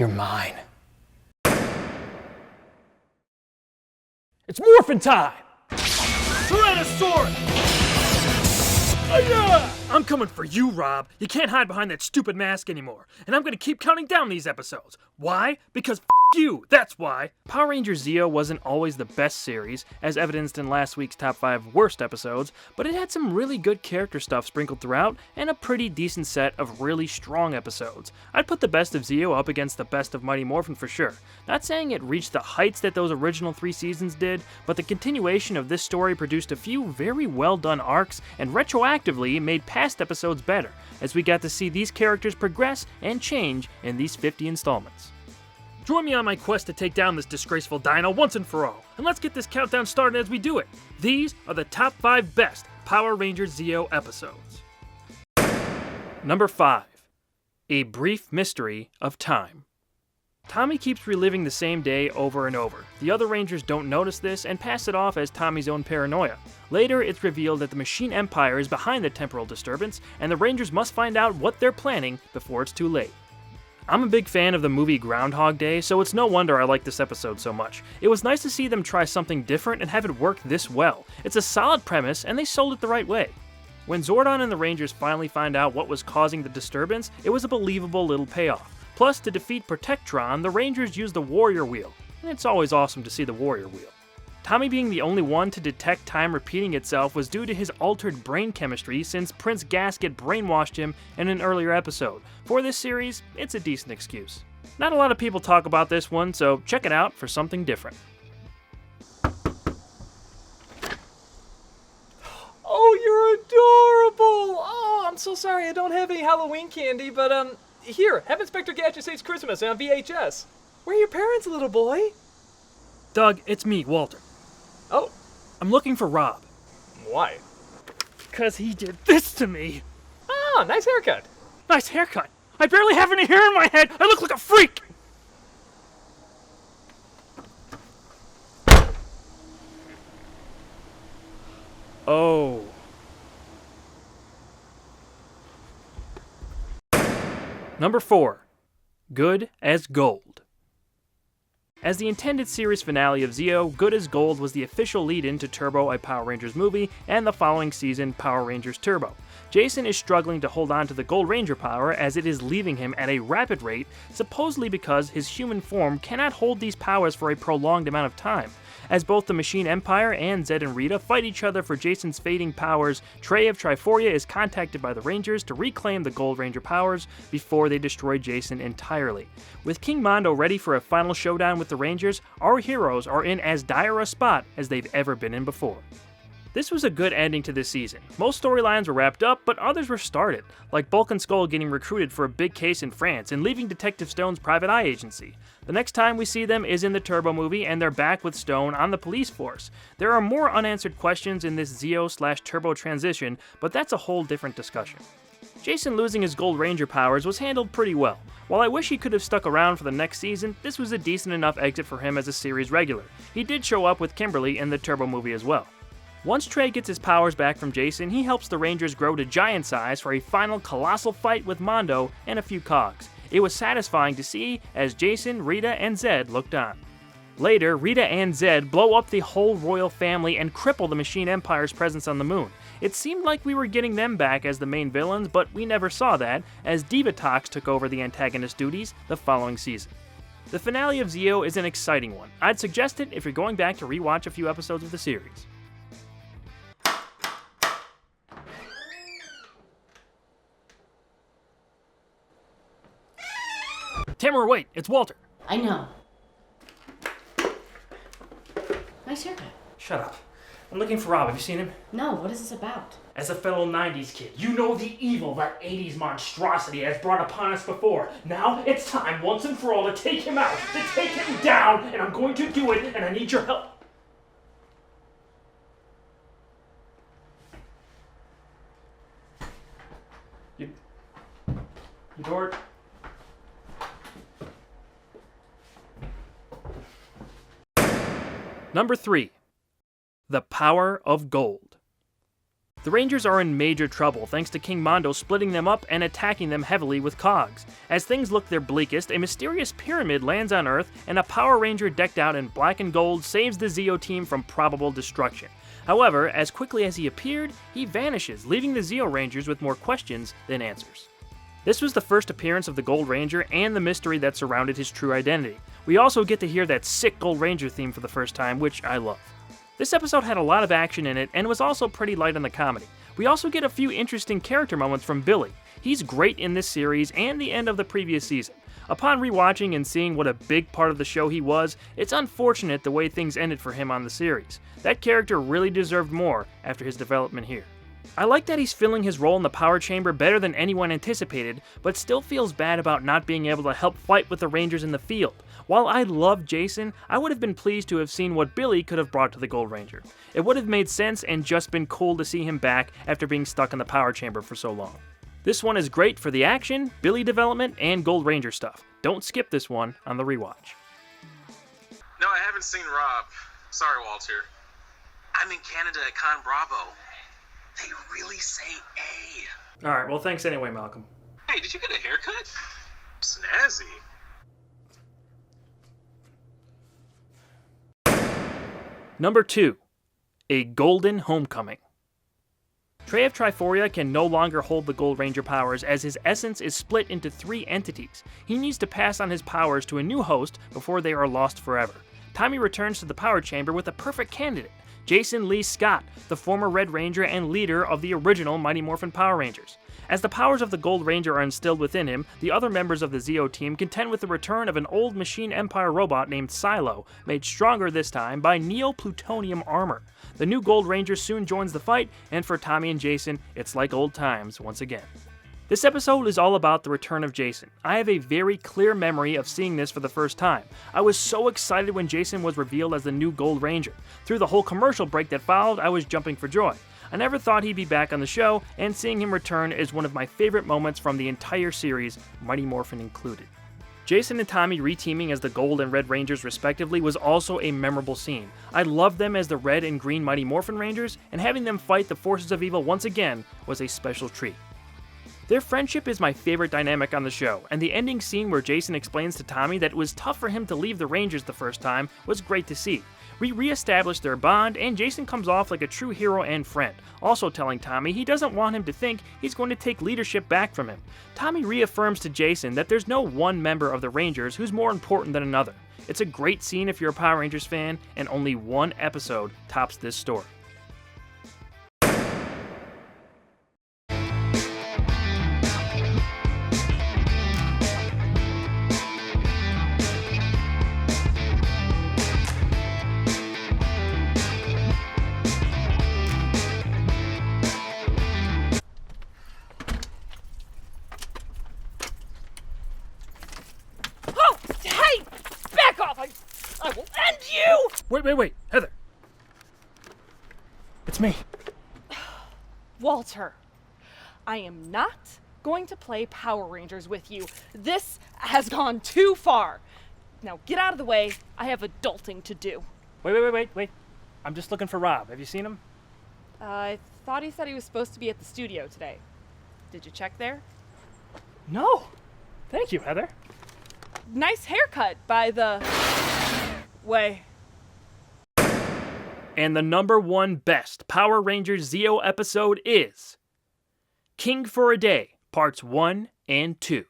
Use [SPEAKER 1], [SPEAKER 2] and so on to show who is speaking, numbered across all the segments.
[SPEAKER 1] You're mine.
[SPEAKER 2] It's morphin' time! Tyrannosaurus! Hi-ya! I'm coming for you, Rob. You can't hide behind that stupid mask anymore. And I'm gonna keep counting down these episodes. Why? Because f*** you, that's why. Power Rangers Zeo wasn't always the best series, as evidenced in last week's top 5 worst episodes, but it had some really good character stuff sprinkled throughout, and a pretty decent set of really strong episodes. I'd put the best of Zeo up against the best of Mighty Morphin for sure. Not saying it reached the heights that those original 3 seasons did, but the continuation of this story produced a few very well done arcs, and retroactively made past episodes better, as we got to see these characters progress and change in these 50 installments. Join me on my quest to take down this disgraceful dino once and for all, and let's get this countdown started as we do it. These are the top 5 best Power Rangers Zeo episodes. Number 5. A Brief Mystery of Time. Tommy keeps reliving the same day over and over. The other Rangers don't notice this and pass it off as Tommy's own paranoia. Later, it's revealed that the Machine Empire is behind the temporal disturbance, and the Rangers must find out what they're planning before it's too late. I'm a big fan of the movie Groundhog Day, so it's no wonder I like this episode so much. It was nice to see them try something different and have it work this well. It's a solid premise, and they sold it the right way. When Zordon and the Rangers finally find out what was causing the disturbance, it was a believable little payoff. Plus, to defeat Protectron, the Rangers use the Warrior Wheel, and it's always awesome to see the Warrior Wheel. Tommy being the only one to detect time repeating itself was due to his altered brain chemistry, since Prince Gasket brainwashed him in an earlier episode. For this series, it's a decent excuse. Not a lot of people talk about this one, so check it out for something different.
[SPEAKER 3] Oh, you're adorable! Oh, I'm so sorry I don't have any Halloween candy, but here, have Inspector Gadget Saves Christmas on VHS. Where are your parents, little boy?
[SPEAKER 2] Doug, it's me, Walter.
[SPEAKER 3] Oh.
[SPEAKER 2] I'm looking for Rob.
[SPEAKER 3] Why?
[SPEAKER 2] 'Cause he did this to me.
[SPEAKER 3] Ah, nice haircut.
[SPEAKER 2] Nice haircut. I barely have any hair in my head. I look like a freak. Oh. Number 4. Good as Gold. As the intended series finale of Zeo, Good as Gold was the official lead-in to Turbo, a Power Rangers movie, and the following season, Power Rangers Turbo. Jason is struggling to hold on to the Gold Ranger power as it is leaving him at a rapid rate, supposedly because his human form cannot hold these powers for a prolonged amount of time. As both the Machine Empire and Zed and Rita fight each other for Jason's fading powers, Trey of Triforia is contacted by the Rangers to reclaim the Gold Ranger powers before they destroy Jason entirely. With King Mondo ready for a final showdown with the Rangers, our heroes are in as dire a spot as they've ever been in before. This was a good ending to this season. Most storylines were wrapped up, but others were started, like Bulk and Skull getting recruited for a big case in France and leaving Detective Stone's private eye agency. The next time we see them is in the Turbo movie, and they're back with Stone on the police force. There are more unanswered questions in this Zeo/Turbo transition, but that's a whole different discussion. Jason losing his Gold Ranger powers was handled pretty well. While I wish he could have stuck around for the next season, this was a decent enough exit for him as a series regular. He did show up with Kimberly in the Turbo movie as well. Once Trey gets his powers back from Jason, he helps the Rangers grow to giant size for a final colossal fight with Mondo and a few cogs. It was satisfying to see as Jason, Rita, and Zed looked on. Later, Rita and Zed blow up the whole royal family and cripple the Machine Empire's presence on the moon. It seemed like we were getting them back as the main villains, but we never saw that, as Divatox took over the antagonist duties the following season. The finale of Zeo is an exciting one. I'd suggest it if you're going back to rewatch a few episodes of the series. Tamara, wait, it's Walter.
[SPEAKER 4] I know. Nice haircut.
[SPEAKER 2] Shut up. I'm looking for Rob. Have you seen him?
[SPEAKER 4] No, what is this about?
[SPEAKER 2] As a fellow 90s kid, you know the evil that 80s monstrosity has brought upon us before. Now it's time, once and for all, to take him out, to take him down, and I'm going to do it, and I need your help. You dork. Number 3. The Power of Gold. The Rangers are in major trouble thanks to King Mondo splitting them up and attacking them heavily with cogs. As things look their bleakest, a mysterious pyramid lands on Earth and a Power Ranger decked out in black and gold saves the Zeo team from probable destruction. However, as quickly as he appeared, he vanishes, leaving the Zeo Rangers with more questions than answers. This was the first appearance of the Gold Ranger and the mystery that surrounded his true identity. We also get to hear that sick Gold Ranger theme for the first time, which I love. This episode had a lot of action in it and was also pretty light on the comedy. We also get a few interesting character moments from Billy. He's great in this series and the end of the previous season. Upon rewatching and seeing what a big part of the show he was, it's unfortunate the way things ended for him on the series. That character really deserved more after his development here. I like that he's filling his role in the Power Chamber better than anyone anticipated, but still feels bad about not being able to help fight with the Rangers in the field. While I love Jason, I would have been pleased to have seen what Billy could have brought to the Gold Ranger. It would have made sense and just been cool to see him back after being stuck in the Power Chamber for so long. This one is great for the action, Billy development, and Gold Ranger stuff. Don't skip this one on the rewatch.
[SPEAKER 1] No, I haven't seen Rob. Sorry, Walter. I'm in Canada at Con Bravo. They really say A.
[SPEAKER 2] Alright, well thanks anyway, Malcolm.
[SPEAKER 1] Hey, did you get a haircut? Snazzy.
[SPEAKER 2] Number 2. A Golden Homecoming. Trey of Triforia can no longer hold the Gold Ranger powers as his essence is split into 3 entities. He needs to pass on his powers to a new host before they are lost forever. Tommy returns to the Power Chamber with a perfect candidate, Jason Lee Scott, the former Red Ranger and leader of the original Mighty Morphin Power Rangers. As the powers of the Gold Ranger are instilled within him, the other members of the Zeo team contend with the return of an old Machine Empire robot named Silo, made stronger this time by Neo-Plutonium armor. The new Gold Ranger soon joins the fight, and for Tommy and Jason, it's like old times once again. This episode is all about the return of Jason. I have a very clear memory of seeing this for the first time. I was so excited when Jason was revealed as the new Gold Ranger. Through the whole commercial break that followed, I was jumping for joy. I never thought he'd be back on the show, and seeing him return is one of my favorite moments from the entire series, Mighty Morphin included. Jason and Tommy reteaming as the Gold and Red Rangers respectively was also a memorable scene. I loved them as the Red and Green Mighty Morphin Rangers, and having them fight the forces of evil once again was a special treat. Their friendship is my favorite dynamic on the show, and the ending scene where Jason explains to Tommy that it was tough for him to leave the Rangers the first time was great to see. We re-established their bond, and Jason comes off like a true hero and friend, also telling Tommy he doesn't want him to think he's going to take leadership back from him. Tommy reaffirms to Jason that there's no one member of the Rangers who's more important than another. It's a great scene if you're a Power Rangers fan, and only one episode tops this story. Wait, Heather. It's me.
[SPEAKER 5] Walter, I am not going to play Power Rangers with you. This has gone too far. Now get out of the way. I have adulting to do.
[SPEAKER 2] Wait. I'm just looking for Rob. Have you seen him?
[SPEAKER 5] I thought he said he was supposed to be at the studio today. Did you check there?
[SPEAKER 2] No. Thank you, Heather.
[SPEAKER 5] Nice haircut, by the way.
[SPEAKER 2] And the number 1 best Power Rangers Zeo episode is King for a Day, Parts 1 and 2.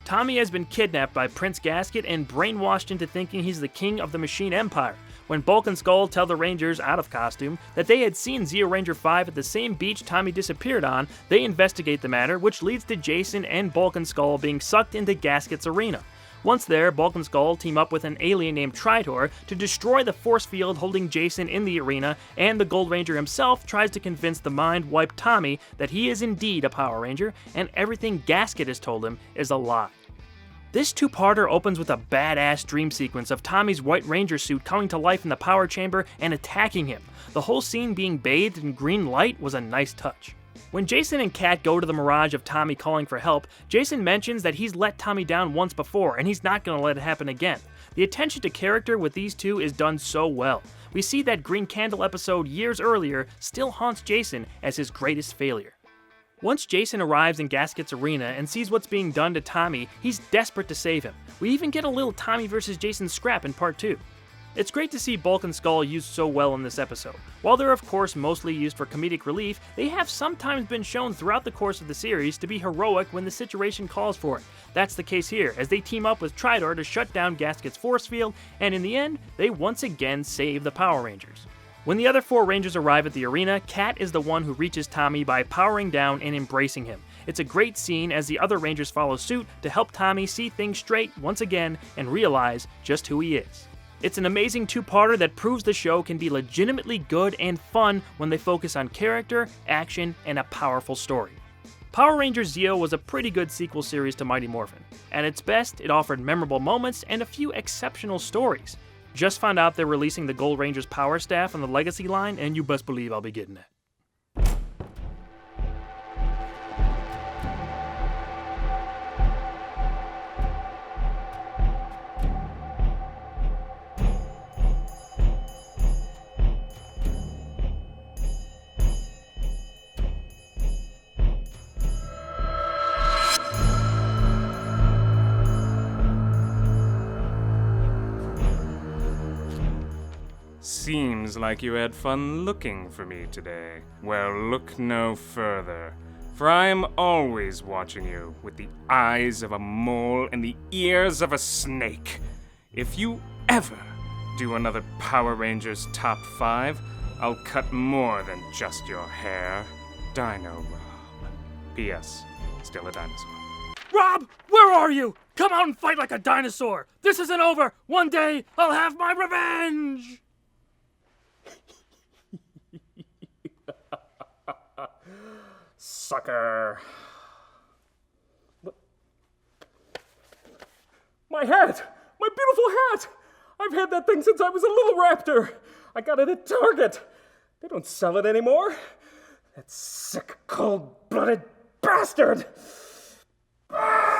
[SPEAKER 2] Tommy has been kidnapped by Prince Gasket and brainwashed into thinking he's the king of the Machine Empire. When Bulk and Skull tell the Rangers, out of costume, that they had seen Zeo Ranger 5 at the same beach Tommy disappeared on, they investigate the matter, which leads to Jason and Bulk and Skull being sucked into Gasket's arena. Once there, Bulk and Skull team up with an alien named Tritor to destroy the force field holding Jason in the arena, and the Gold Ranger himself tries to convince the mind-wiped Tommy that he is indeed a Power Ranger, and everything Gasket has told him is a lie. This two-parter opens with a badass dream sequence of Tommy's White Ranger suit coming to life in the power chamber and attacking him. The whole scene being bathed in green light was a nice touch. When Jason and Kat go to the mirage of Tommy calling for help, Jason mentions that he's let Tommy down once before and he's not going to let it happen again. The attention to character with these two is done so well. We see that Green Candle episode years earlier still haunts Jason as his greatest failure. Once Jason arrives in Gasket's arena and sees what's being done to Tommy, he's desperate to save him. We even get a little Tommy vs. Jason scrap in part 2. It's great to see Bulk and Skull used so well in this episode. While they're of course mostly used for comedic relief, they have sometimes been shown throughout the course of the series to be heroic when the situation calls for it. That's the case here, as they team up with Tridor to shut down Gasket's force field, and in the end, they once again save the Power Rangers. When the other 4 Rangers arrive at the arena, Kat is the one who reaches Tommy by powering down and embracing him. It's a great scene as the other Rangers follow suit to help Tommy see things straight once again and realize just who he is. It's an amazing two-parter that proves the show can be legitimately good and fun when they focus on character, action, and a powerful story. Power Rangers Zeo was a pretty good sequel series to Mighty Morphin. At its best, it offered memorable moments and a few exceptional stories. Just found out they're releasing the Gold Rangers Power Staff on the Legacy line, and you best believe I'll be getting it.
[SPEAKER 6] Seems like you had fun looking for me today. Well, look no further, for I am always watching you with the eyes of a mole and the ears of a snake. If you ever do another Power Rangers Top 5, I'll cut more than just your hair. Dino Rob. P.S. Still a dinosaur.
[SPEAKER 2] Rob, where are you? Come out and fight like a dinosaur! This isn't over! One day, I'll have my revenge!
[SPEAKER 3] Sucker. My hat! My beautiful hat! I've had that thing since I was a little raptor. I got it at Target. They don't sell it anymore. That sick, cold-blooded bastard! Ah!